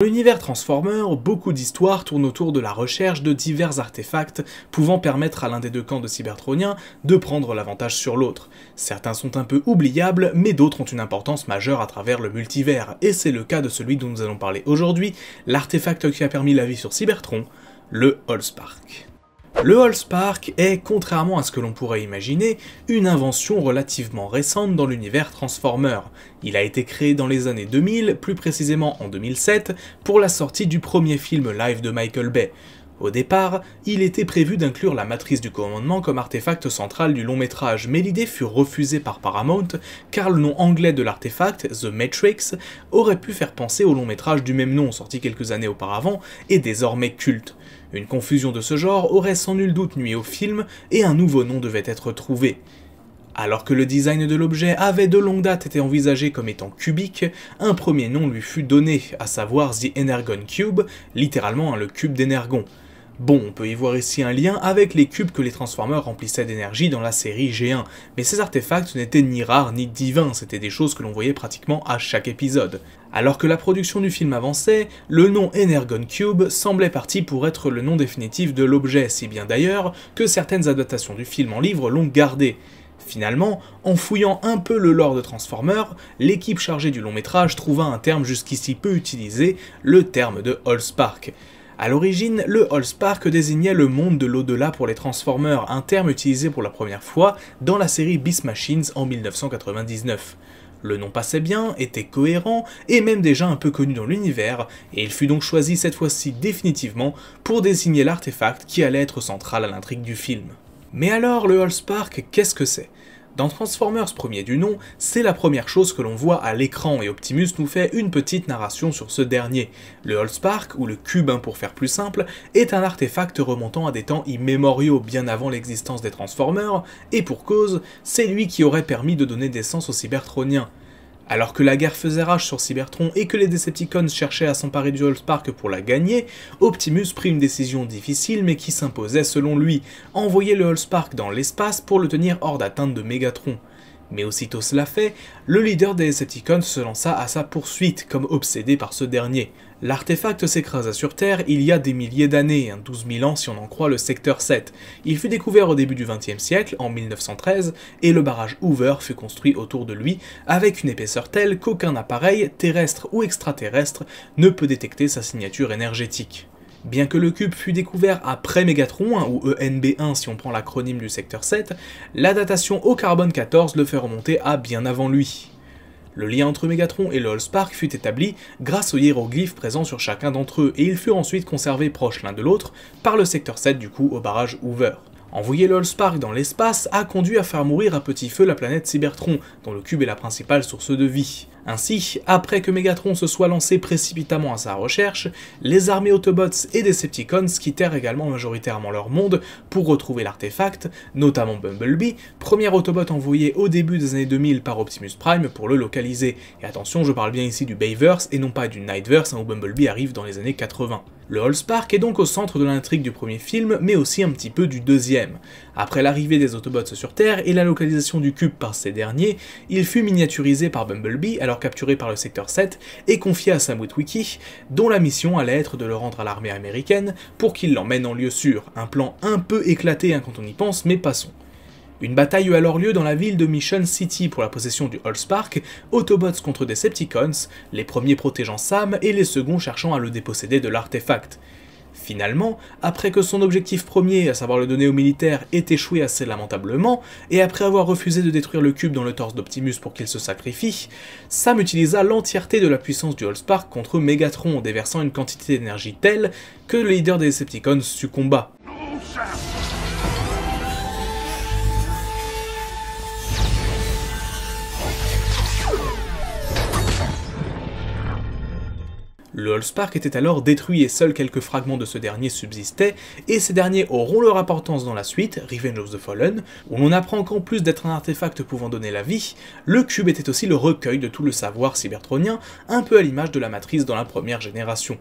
Dans l'univers Transformers, beaucoup d'histoires tournent autour de la recherche de divers artefacts pouvant permettre à l'un des deux camps de Cybertroniens de prendre l'avantage sur l'autre. Certains sont un peu oubliables, mais d'autres ont une importance majeure à travers le multivers, et c'est le cas de celui dont nous allons parler aujourd'hui, l'artefact qui a permis la vie sur Cybertron, le Allspark. Le Allspark est, contrairement à ce que l'on pourrait imaginer, une invention relativement récente dans l'univers Transformers. Il a été créé dans les années 2000, plus précisément en 2007, pour la sortie du premier film live de Michael Bay. Au départ, il était prévu d'inclure la matrice du commandement comme artefact central du long métrage, mais l'idée fut refusée par Paramount, car le nom anglais de l'artefact, The Matrix, aurait pu faire penser au long métrage du même nom sorti quelques années auparavant et désormais culte. Une confusion de ce genre aurait sans nul doute nui au film, et un nouveau nom devait être trouvé. Alors que le design de l'objet avait de longue date été envisagé comme étant cubique, un premier nom lui fut donné, à savoir The Energon Cube, littéralement le cube d'Energon. Bon, on peut y voir ici un lien avec les cubes que les Transformers remplissaient d'énergie dans la série G1, mais ces artefacts n'étaient ni rares ni divins, c'étaient des choses que l'on voyait pratiquement à chaque épisode. Alors que la production du film avançait, le nom Energon Cube semblait parti pour être le nom définitif de l'objet, si bien d'ailleurs que certaines adaptations du film en livre l'ont gardé. Finalement, en fouillant un peu le lore de Transformers, l'équipe chargée du long métrage trouva un terme jusqu'ici peu utilisé, le terme de Allspark. A l'origine, le Allspark désignait le monde de l'au-delà pour les Transformers, un terme utilisé pour la première fois dans la série Beast Machines en 1999. Le nom passait bien, était cohérent, et même déjà un peu connu dans l'univers, et il fut donc choisi cette fois-ci définitivement pour désigner l'artefact qui allait être central à l'intrigue du film. Mais alors, le Allspark, qu'est-ce que c'est ? Dans Transformers premier du nom, c'est la première chose que l'on voit à l'écran et Optimus nous fait une petite narration sur ce dernier. Le Allspark, ou le cube pour faire plus simple, est un artefact remontant à des temps immémoriaux bien avant l'existence des Transformers, et pour cause, c'est lui qui aurait permis de donner naissance aux Cybertroniens. Alors que la guerre faisait rage sur Cybertron et que les Decepticons cherchaient à s'emparer du Allspark pour la gagner, Optimus prit une décision difficile mais qui s'imposait selon lui, envoyer le Allspark dans l'espace pour le tenir hors d'atteinte de Megatron. Mais aussitôt cela fait, le leader des Decepticons se lança à sa poursuite, comme obsédé par ce dernier. L'artefact s'écrasa sur Terre il y a des milliers d'années, 12 000 ans si on en croit le secteur 7. Il fut découvert au début du XXe siècle, en 1913, et le barrage Hoover fut construit autour de lui, avec une épaisseur telle qu'aucun appareil, terrestre ou extraterrestre, ne peut détecter sa signature énergétique. Bien que le cube fût découvert après Megatron, ou ENB1 si on prend l'acronyme du secteur 7, la datation au carbone 14 le fait remonter à bien avant lui. Le lien entre Megatron et le Allspark fut établi grâce aux hiéroglyphes présents sur chacun d'entre eux, et ils furent ensuite conservés proches l'un de l'autre par le secteur 7 du coup au barrage Hoover. Envoyer le Allspark dans l'espace a conduit à faire mourir à petit feu la planète Cybertron, dont le cube est la principale source de vie. Ainsi, après que Megatron se soit lancé précipitamment à sa recherche, les armées Autobots et Decepticons quittèrent également majoritairement leur monde pour retrouver l'artefact, notamment Bumblebee, premier Autobot envoyé au début des années 2000 par Optimus Prime pour le localiser. Et attention, je parle bien ici du Bayverse et non pas du Nightverse où Bumblebee arrive dans les années 80. Le Allspark est donc au centre de l'intrigue du premier film, mais aussi un petit peu du deuxième. Après l'arrivée des Autobots sur Terre et la localisation du cube par ces derniers, il fut miniaturisé par Bumblebee, alors capturé par le secteur 7, et confié à Sam Witwicky, dont la mission allait être de le rendre à l'armée américaine pour qu'il l'emmène en lieu sûr. Un plan un peu éclaté quand on y pense, mais passons. Une bataille eut alors lieu dans la ville de Mission City pour la possession du Allspark, Autobots contre Decepticons, les premiers protégeant Sam et les seconds cherchant à le déposséder de l'artefact. Finalement, après que son objectif premier, à savoir le donner aux militaires, ait échoué assez lamentablement, et après avoir refusé de détruire le cube dans le torse d'Optimus pour qu'il se sacrifie, Sam utilisa l'entièreté de la puissance du Allspark contre Megatron, déversant une quantité d'énergie telle que le leader des Decepticons succomba. Le Allspark était alors détruit et seuls quelques fragments de ce dernier subsistaient, et ces derniers auront leur importance dans la suite, Revenge of the Fallen, où l'on apprend qu'en plus d'être un artefact pouvant donner la vie, le cube était aussi le recueil de tout le savoir cybertronien, un peu à l'image de la matrice dans la première génération.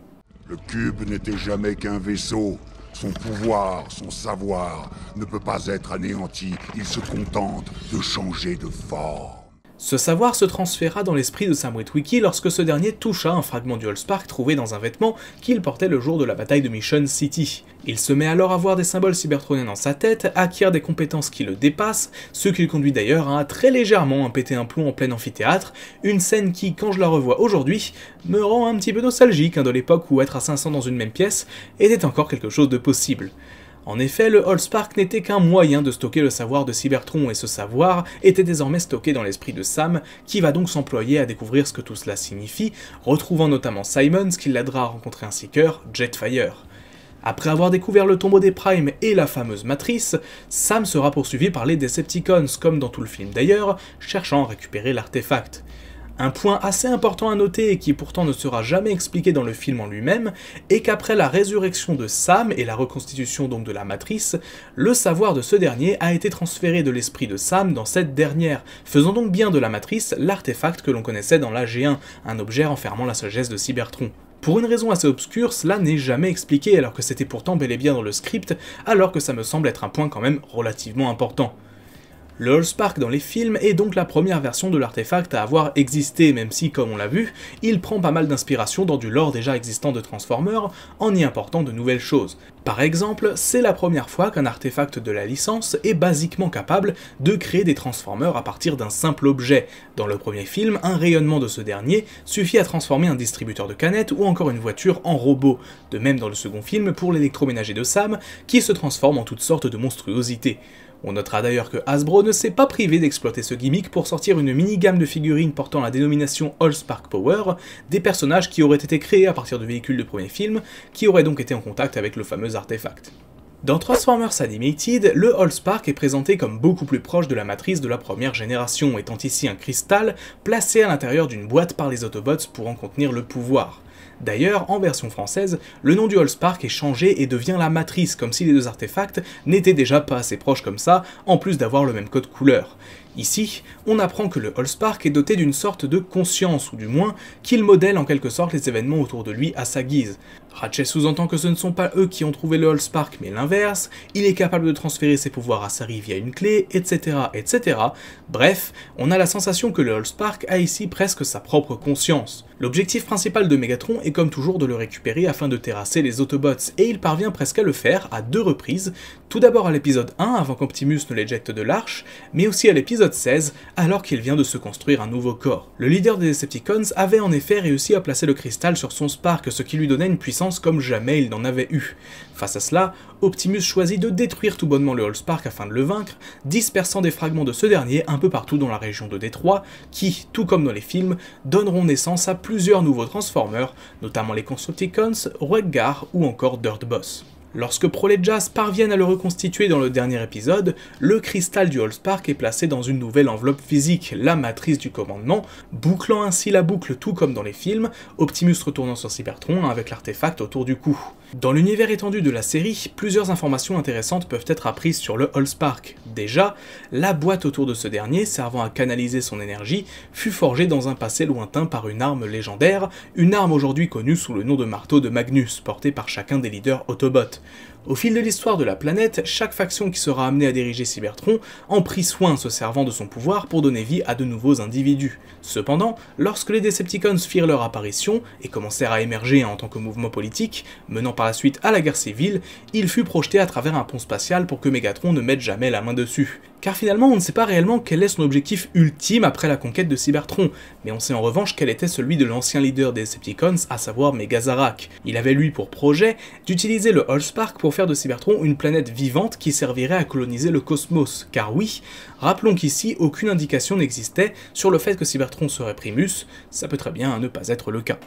Le cube n'était jamais qu'un vaisseau. Son pouvoir, son savoir ne peut pas être anéanti, il se contente de changer de forme. Ce savoir se transféra dans l'esprit de Sam Witwicky lorsque ce dernier toucha un fragment du Allspark trouvé dans un vêtement qu'il portait le jour de la bataille de Mission City. Il se met alors à voir des symboles cybertroniens dans sa tête, acquiert des compétences qui le dépassent, ce qui le conduit d'ailleurs à très légèrement péter un plomb en plein amphithéâtre, une scène qui, quand je la revois aujourd'hui, me rend un petit peu nostalgique de l'époque où être à 500 dans une même pièce était encore quelque chose de possible. En effet, le Allspark n'était qu'un moyen de stocker le savoir de Cybertron, et ce savoir était désormais stocké dans l'esprit de Sam, qui va donc s'employer à découvrir ce que tout cela signifie, retrouvant notamment Simons, qui l'aidera à rencontrer un Seeker, Jetfire. Après avoir découvert le tombeau des Primes et la fameuse matrice, Sam sera poursuivi par les Decepticons, comme dans tout le film d'ailleurs, cherchant à récupérer l'artefact. Un point assez important à noter et qui pourtant ne sera jamais expliqué dans le film en lui-même, est qu'après la résurrection de Sam et la reconstitution donc de la matrice, le savoir de ce dernier a été transféré de l'esprit de Sam dans cette dernière, faisant donc bien de la matrice l'artefact que l'on connaissait dans la G1, un objet renfermant la sagesse de Cybertron. Pour une raison assez obscure, cela n'est jamais expliqué alors que c'était pourtant bel et bien dans le script, alors que ça me semble être un point quand même relativement important. Le Allspark dans les films est donc la première version de l'artefact à avoir existé, même si, comme on l'a vu, il prend pas mal d'inspiration dans du lore déjà existant de Transformers, en y important de nouvelles choses. Par exemple, c'est la première fois qu'un artefact de la licence est basiquement capable de créer des Transformers à partir d'un simple objet. Dans le premier film, un rayonnement de ce dernier suffit à transformer un distributeur de canettes ou encore une voiture en robot. De même dans le second film pour l'électroménager de Sam, qui se transforme en toutes sortes de monstruosités. On notera d'ailleurs que Hasbro ne s'est pas privé d'exploiter ce gimmick pour sortir une mini-gamme de figurines portant la dénomination Allspark Power, des personnages qui auraient été créés à partir de véhicules de premier film, qui auraient donc été en contact avec le fameux artefact. Dans Transformers Animated, le Allspark est présenté comme beaucoup plus proche de la matrice de la première génération, étant ici un cristal placé à l'intérieur d'une boîte par les Autobots pour en contenir le pouvoir. D'ailleurs, en version française, le nom du Allspark est changé et devient la matrice, comme si les deux artefacts n'étaient déjà pas assez proches comme ça, en plus d'avoir le même code couleur. Ici, on apprend que le Allspark est doté d'une sorte de conscience, ou du moins, qu'il modèle en quelque sorte les événements autour de lui à sa guise. Ratchet sous-entend que ce ne sont pas eux qui ont trouvé le Allspark, mais l'inverse, il est capable de transférer ses pouvoirs à Sari via une clé, etc., etc. Bref, on a la sensation que le Allspark a ici presque sa propre conscience. L'objectif principal de Megatron est comme toujours de le récupérer afin de terrasser les Autobots, et il parvient presque à le faire à 2 reprises, tout d'abord à l'épisode 1 avant qu'Optimus ne l'éjecte de l'arche, mais aussi à l'épisode 16 alors qu'il vient de se construire un nouveau corps. Le leader des Decepticons avait en effet réussi à placer le cristal sur son Spark, ce qui lui donnait une puissance comme jamais il n'en avait eu. Face à cela, Optimus choisit de détruire tout bonnement le Allspark afin de le vaincre, dispersant des fragments de ce dernier un peu partout dans la région de Détroit, qui, tout comme dans les films, donneront naissance à plusieurs nouveaux Transformers, notamment les Constructicons, Wreck-Gar ou encore Dirt Boss. Lorsque Prolejas parviennent à le reconstituer dans le dernier épisode, le cristal du Allspark est placé dans une nouvelle enveloppe physique, la matrice du commandement, bouclant ainsi la boucle tout comme dans les films, Optimus retournant sur Cybertron avec l'artefact autour du cou. Dans l'univers étendu de la série, plusieurs informations intéressantes peuvent être apprises sur le Allspark. Déjà, la boîte autour de ce dernier, servant à canaliser son énergie, fut forgée dans un passé lointain par une arme légendaire, une arme aujourd'hui connue sous le nom de marteau de Magnus, portée par chacun des leaders Autobots. Au fil de l'histoire de la planète, chaque faction qui sera amenée à diriger Cybertron en prit soin, se servant de son pouvoir pour donner vie à de nouveaux individus. Cependant, lorsque les Decepticons firent leur apparition et commencèrent à émerger en tant que mouvement politique, menant par la suite à la guerre civile, il fut projeté à travers un pont spatial pour que Megatron ne mette jamais la main dessus. Car finalement, on ne sait pas réellement quel est son objectif ultime après la conquête de Cybertron, mais on sait en revanche quel était celui de l'ancien leader des Decepticons, à savoir Megazarak. Il avait lui pour projet d'utiliser le Allspark pour faire de Cybertron une planète vivante qui servirait à coloniser le cosmos, car oui, rappelons qu'ici aucune indication n'existait sur le fait que Cybertron serait Primus, ça peut très bien ne pas être le cas.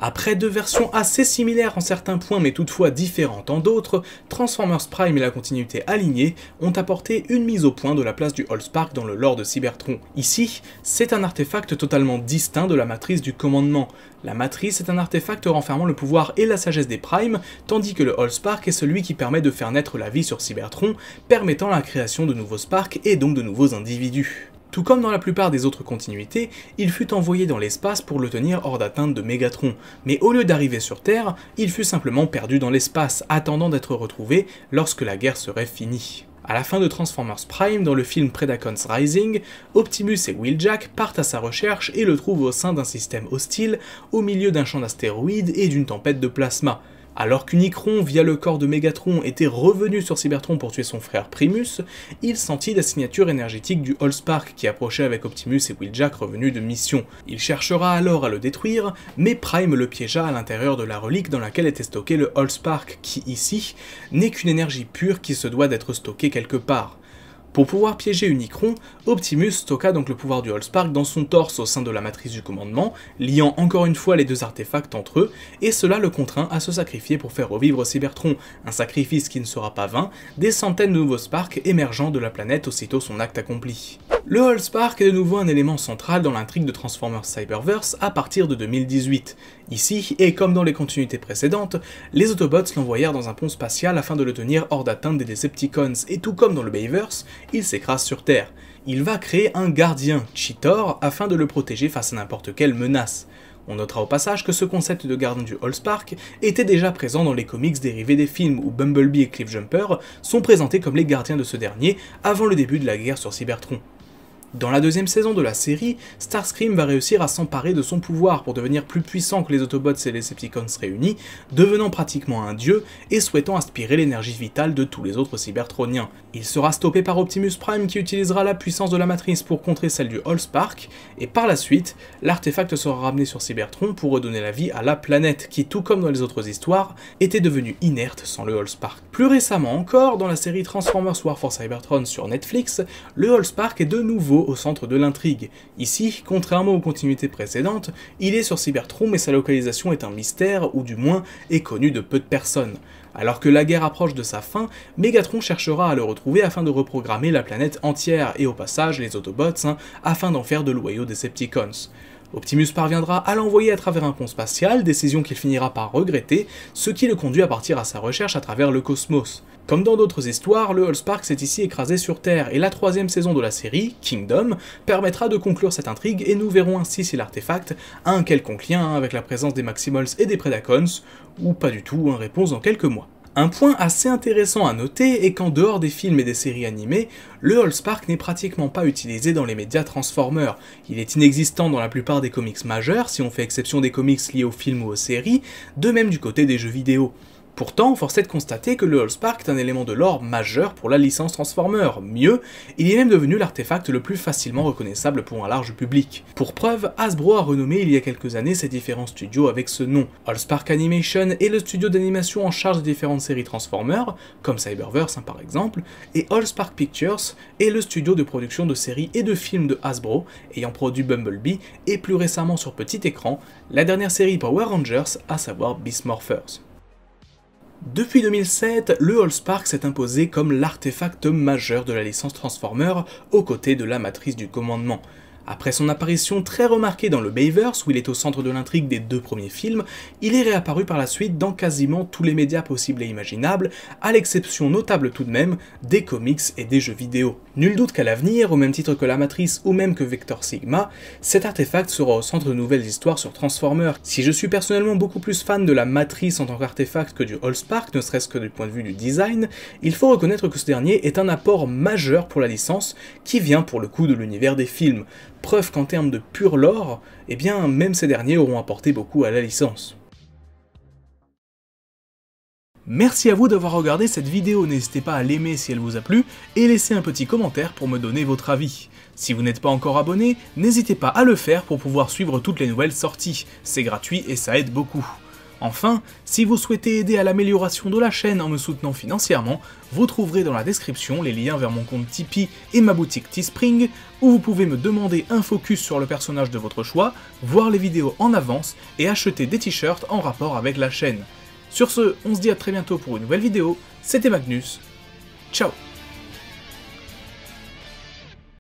Après 2 versions assez similaires en certains points mais toutefois différentes en d'autres, Transformers Prime et la continuité alignée ont apporté une mise au point de la place du Allspark dans le lore de Cybertron. Ici, c'est un artefact totalement distinct de la matrice du commandement. La matrice est un artefact renfermant le pouvoir et la sagesse des Primes, tandis que le Allspark est celui qui permet de faire naître la vie sur Cybertron, permettant la création de nouveaux Sparks et donc de nouveaux individus. Tout comme dans la plupart des autres continuités, il fut envoyé dans l'espace pour le tenir hors d'atteinte de Megatron, mais au lieu d'arriver sur Terre, il fut simplement perdu dans l'espace, attendant d'être retrouvé lorsque la guerre serait finie. À la fin de Transformers Prime, dans le film Predacons Rising, Optimus et Wheeljack partent à sa recherche et le trouvent au sein d'un système hostile, au milieu d'un champ d'astéroïdes et d'une tempête de plasma. Alors qu'Unicron, via le corps de Megatron, était revenu sur Cybertron pour tuer son frère Primus, il sentit la signature énergétique du Allspark qui approchait avec Optimus et Wheeljack revenus de mission. Il cherchera alors à le détruire, mais Prime le piégea à l'intérieur de la relique dans laquelle était stocké le Allspark, qui ici n'est qu'une énergie pure qui se doit d'être stockée quelque part. Pour pouvoir piéger Unicron, Optimus stocka donc le pouvoir du Allspark dans son torse au sein de la matrice du commandement, liant encore une fois les deux artefacts entre eux, et cela le contraint à se sacrifier pour faire revivre Cybertron, un sacrifice qui ne sera pas vain, des centaines de nouveaux Sparks émergeant de la planète aussitôt son acte accompli. Le Allspark est de nouveau un élément central dans l'intrigue de Transformers Cyberverse à partir de 2018. Ici, et comme dans les continuités précédentes, les Autobots l'envoyèrent dans un pont spatial afin de le tenir hors d'atteinte des Decepticons, et tout comme dans le Bayverse, il s'écrase sur Terre. Il va créer un gardien, Cheetor, afin de le protéger face à n'importe quelle menace. On notera au passage que ce concept de gardien du Allspark était déjà présent dans les comics dérivés des films où Bumblebee et Cliffjumper sont présentés comme les gardiens de ce dernier avant le début de la guerre sur Cybertron. Dans la deuxième saison de la série, Starscream va réussir à s'emparer de son pouvoir pour devenir plus puissant que les Autobots et les Decepticons réunis, devenant pratiquement un dieu et souhaitant aspirer l'énergie vitale de tous les autres Cybertroniens. Il sera stoppé par Optimus Prime qui utilisera la puissance de la matrice pour contrer celle du Allspark, et par la suite, l'artefact sera ramené sur Cybertron pour redonner la vie à la planète qui, tout comme dans les autres histoires, était devenue inerte sans le Allspark. Plus récemment encore, dans la série Transformers War for Cybertron sur Netflix, le Allspark est de nouveau au centre de l'intrigue. Ici, contrairement aux continuités précédentes, il est sur Cybertron mais sa localisation est un mystère, ou du moins est connue de peu de personnes. Alors que la guerre approche de sa fin, Megatron cherchera à le retrouver afin de reprogrammer la planète entière, et au passage les Autobots, afin d'en faire de loyaux Decepticons. Optimus parviendra à l'envoyer à travers un pont spatial, décision qu'il finira par regretter, ce qui le conduit à partir à sa recherche à travers le cosmos. Comme dans d'autres histoires, le Allspark s'est ici écrasé sur Terre, et la troisième saison de la série, Kingdom, permettra de conclure cette intrigue, et nous verrons ainsi si l'artefact a un quelconque lien avec la présence des Maximals et des Predacons, ou pas du tout, réponse dans quelques mois. Un point assez intéressant à noter est qu'en dehors des films et des séries animées, le Allspark n'est pratiquement pas utilisé dans les médias Transformers. Il est inexistant dans la plupart des comics majeurs, si on fait exception des comics liés aux films ou aux séries, de même du côté des jeux vidéo. Pourtant, force est de constater que le Allspark est un élément de lore majeur pour la licence Transformers. Mieux, il est même devenu l'artefact le plus facilement reconnaissable pour un large public. Pour preuve, Hasbro a renommé il y a quelques années ses différents studios avec ce nom. Allspark Animation est le studio d'animation en charge des différentes séries Transformers, comme Cyberverse par exemple, et Allspark Pictures est le studio de production de séries et de films de Hasbro, ayant produit Bumblebee, et plus récemment sur petit écran, la dernière série Power Rangers, à savoir Beast Morphers. Depuis 2007, le Allspark s'est imposé comme l'artefact majeur de la licence Transformers, aux côtés de la matrice du commandement. Après son apparition très remarquée dans le Bayverse, où il est au centre de l'intrigue des deux premiers films, il est réapparu par la suite dans quasiment tous les médias possibles et imaginables, à l'exception notable tout de même des comics et des jeux vidéo. Nul doute qu'à l'avenir, au même titre que la Matrice ou même que Vector Sigma, cet artefact sera au centre de nouvelles histoires sur Transformers. Si je suis personnellement beaucoup plus fan de la Matrice en tant qu'artefact que du Allspark, ne serait-ce que du point de vue du design, il faut reconnaître que ce dernier est un apport majeur pour la licence, qui vient pour le coup de l'univers des films. Preuve qu'en termes de pur lore, eh bien même ces derniers auront apporté beaucoup à la licence. Merci à vous d'avoir regardé cette vidéo, n'hésitez pas à l'aimer si elle vous a plu, et laissez un petit commentaire pour me donner votre avis. Si vous n'êtes pas encore abonné, n'hésitez pas à le faire pour pouvoir suivre toutes les nouvelles sorties, c'est gratuit et ça aide beaucoup. Enfin, si vous souhaitez aider à l'amélioration de la chaîne en me soutenant financièrement, vous trouverez dans la description les liens vers mon compte Tipeee et ma boutique Teespring, où vous pouvez me demander un focus sur le personnage de votre choix, voir les vidéos en avance et acheter des t-shirts en rapport avec la chaîne. Sur ce, on se dit à très bientôt pour une nouvelle vidéo, c'était Magnus, ciao.